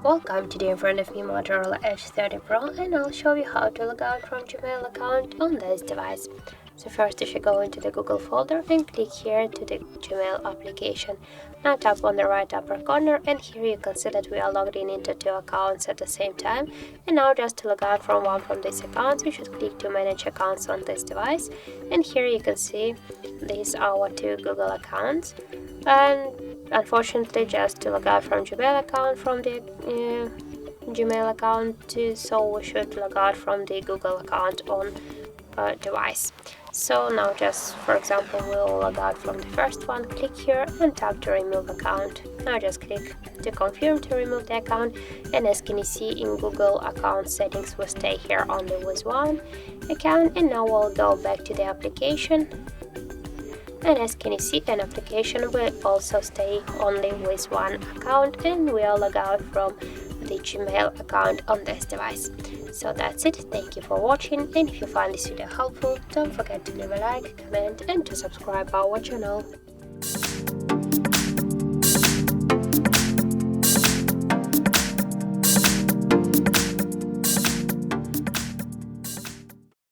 Welcome, today in front of me Motorola Edge 30 Pro, and I'll show you how to log out from Gmail account on this device. So first you should go into the Google folder and click here to the Gmail application. Now tap on the right upper corner, and here you can see that we are logged in into two accounts at the same time. And now just to log out from one from these accounts, you should click to manage accounts on this device, and here you can see these are our two Google accounts. And unfortunately, just to log out from Gmail account from the Gmail account, so we should log out from the Google account on device. So now just for example we'll log out from the first one, click here and tap to remove account. Now just click to confirm to remove the account, and as can you see in Google account settings we stay here only with one account. And now we'll go back to the application, and as can you see an application will also stay only with one account, and we'll log out from the Gmail account on this device. So that's it. Thank you for watching, and if you find this video helpful, don't forget to leave a like, comment and to subscribe our channel.